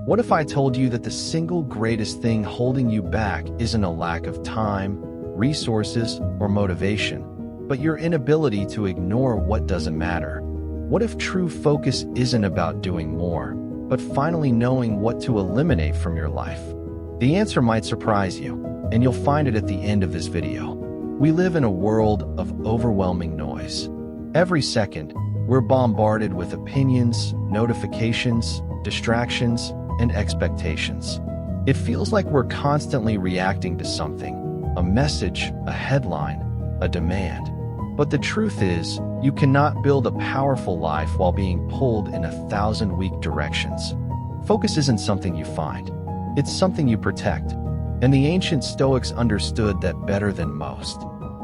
What if I told you that the single greatest thing holding you back isn't a lack of time, resources, or motivation, but your inability to ignore what doesn't matter? What if true focus isn't about doing more, but finally knowing what to eliminate from your life? The answer might surprise you, and you'll find it at the end of this video. We live in a world of overwhelming noise. Every second, we're bombarded with opinions, notifications, distractions, and expectations. It feels like we're constantly reacting to something, a message, a headline, a demand. But the truth is, you cannot build a powerful life while being pulled in 1,000 weak directions. Focus isn't something you find. It's something you protect. And the ancient Stoics understood that better than most.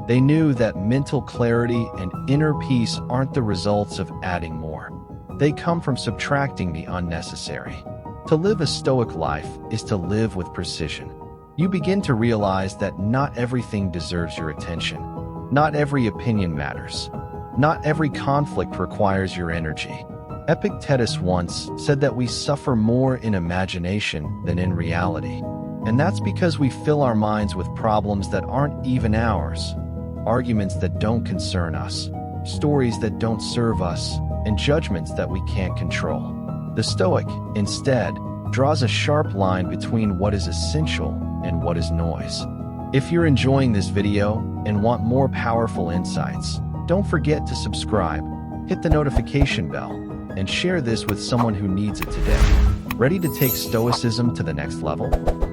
They knew that mental clarity and inner peace aren't the results of adding more. They come from subtracting the unnecessary. To live a Stoic life is to live with precision. You begin to realize that not everything deserves your attention. Not every opinion matters. Not every conflict requires your energy. Epictetus once said that we suffer more in imagination than in reality. And that's because we fill our minds with problems that aren't even ours. Arguments that don't concern us, stories that don't serve us, and judgments that we can't control. The Stoic, instead, draws a sharp line between what is essential and what is noise. If you're enjoying this video and want more powerful insights, don't forget to subscribe, hit the notification bell, and share this with someone who needs it today. Ready to take Stoicism to the next level?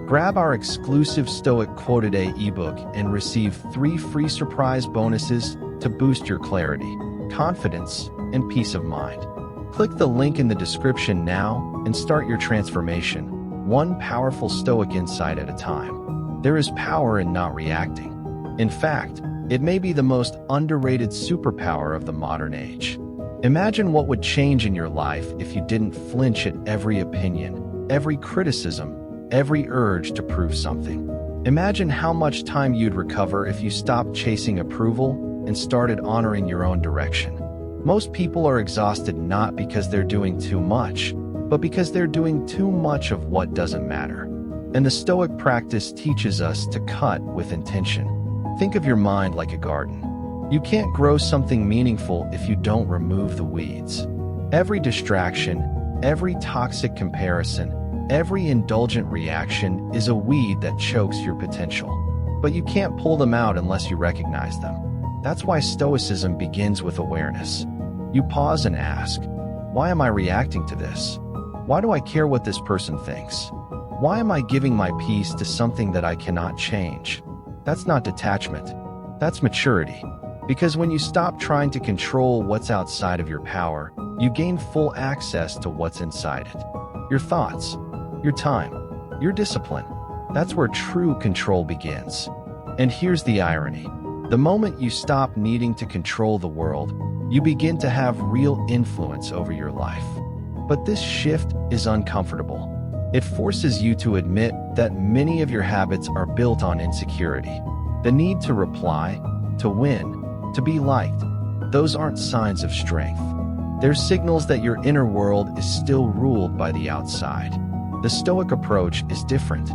Grab our exclusive Stoic Quote a Day ebook and receive 3 free surprise bonuses to boost your clarity, confidence, and peace of mind. Click the link in the description now and start your transformation, one powerful Stoic insight at a time. There is power in not reacting. In fact, it may be the most underrated superpower of the modern age. Imagine what would change in your life if you didn't flinch at every opinion, every criticism, every urge to prove something. Imagine how much time you'd recover if you stopped chasing approval and started honoring your own direction. Most people are exhausted not because they're doing too much, but because they're doing too much of what doesn't matter. And the Stoic practice teaches us to cut with intention. Think of your mind like a garden. You can't grow something meaningful if you don't remove the weeds. Every distraction, every toxic comparison, every indulgent reaction is a weed that chokes your potential. But you can't pull them out unless you recognize them. That's why Stoicism begins with awareness. You pause and ask, why am I reacting to this? Why do I care what this person thinks? Why am I giving my peace to something that I cannot change? That's not detachment. That's maturity. Because when you stop trying to control what's outside of your power, you gain full access to what's inside it. Your thoughts, your time, your discipline. That's where true control begins. And here's the irony. The moment you stop needing to control the world, you begin to have real influence over your life. But this shift is uncomfortable. It forces you to admit that many of your habits are built on insecurity. The need to reply, to win, to be liked. Those aren't signs of strength. They're signals that your inner world is still ruled by the outside. The Stoic approach is different.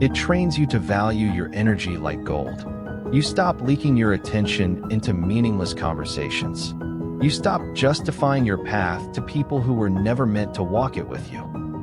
It trains you to value your energy like gold. You stop leaking your attention into meaningless conversations. You stop justifying your path to people who were never meant to walk it with you.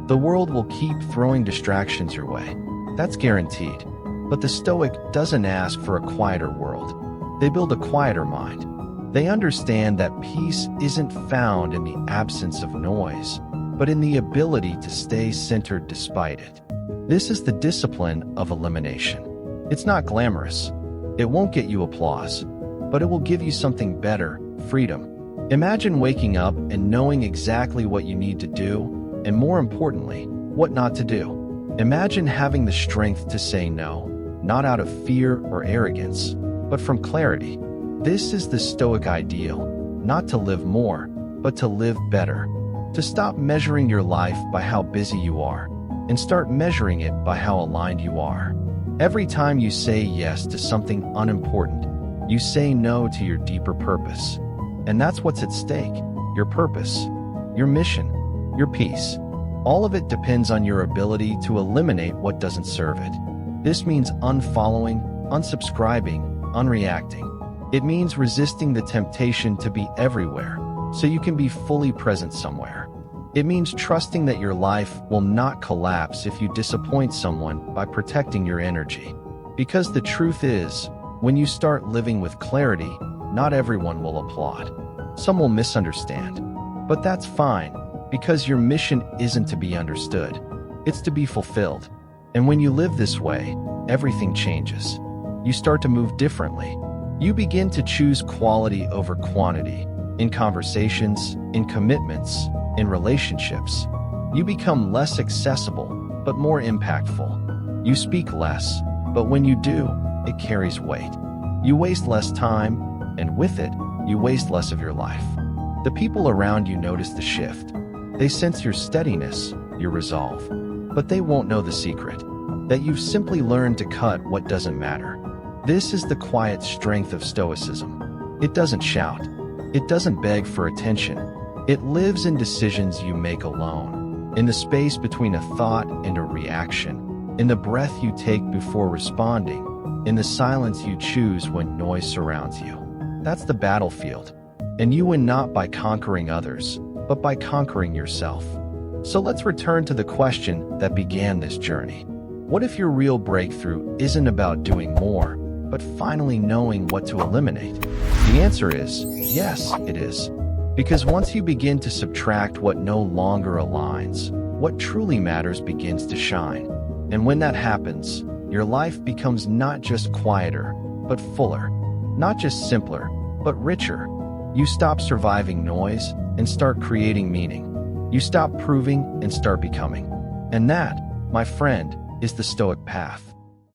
The world will keep throwing distractions your way. That's guaranteed. But the Stoic doesn't ask for a quieter world. They build a quieter mind. They understand that peace isn't found in the absence of noise, but in the ability to stay centered despite it. This is the discipline of elimination. It's not glamorous. It won't get you applause, but it will give you something better, freedom. Imagine waking up and knowing exactly what you need to do, and more importantly, what not to do. Imagine having the strength to say no, not out of fear or arrogance, but from clarity. This is the Stoic ideal, not to live more, but to live better. To stop measuring your life by how busy you are, and start measuring it by how aligned you are. Every time you say yes to something unimportant, you say no to your deeper purpose. And that's what's at stake, your purpose, your mission, your peace. All of it depends on your ability to eliminate what doesn't serve it. This means unfollowing, unsubscribing, unreacting. It means resisting the temptation to be everywhere, so you can be fully present somewhere. It means trusting that your life will not collapse if you disappoint someone by protecting your energy. Because the truth is, when you start living with clarity, not everyone will applaud. Some will misunderstand. But that's fine, because your mission isn't to be understood. It's to be fulfilled. And when you live this way, everything changes. You start to move differently. You begin to choose quality over quantity, in conversations, in commitments, in relationships. You become less accessible, but more impactful. You speak less, but when you do, it carries weight. You waste less time, and with it, you waste less of your life. The people around you notice the shift. They sense your steadiness, your resolve. But they won't know the secret, that you've simply learned to cut what doesn't matter. This is the quiet strength of Stoicism. It doesn't shout. It doesn't beg for attention. It lives in decisions you make alone, in the space between a thought and a reaction, in the breath you take before responding, in the silence you choose when noise surrounds you. That's the battlefield. And you win not by conquering others, but by conquering yourself. So let's return to the question that began this journey. What if your real breakthrough isn't about doing more, but finally knowing what to eliminate? The answer is, yes, it is. Because once you begin to subtract what no longer aligns, what truly matters begins to shine. And when that happens, your life becomes not just quieter, but fuller. Not just simpler, but richer. You stop surviving noise and start creating meaning. You stop proving and start becoming. And that, my friend, is the Stoic path.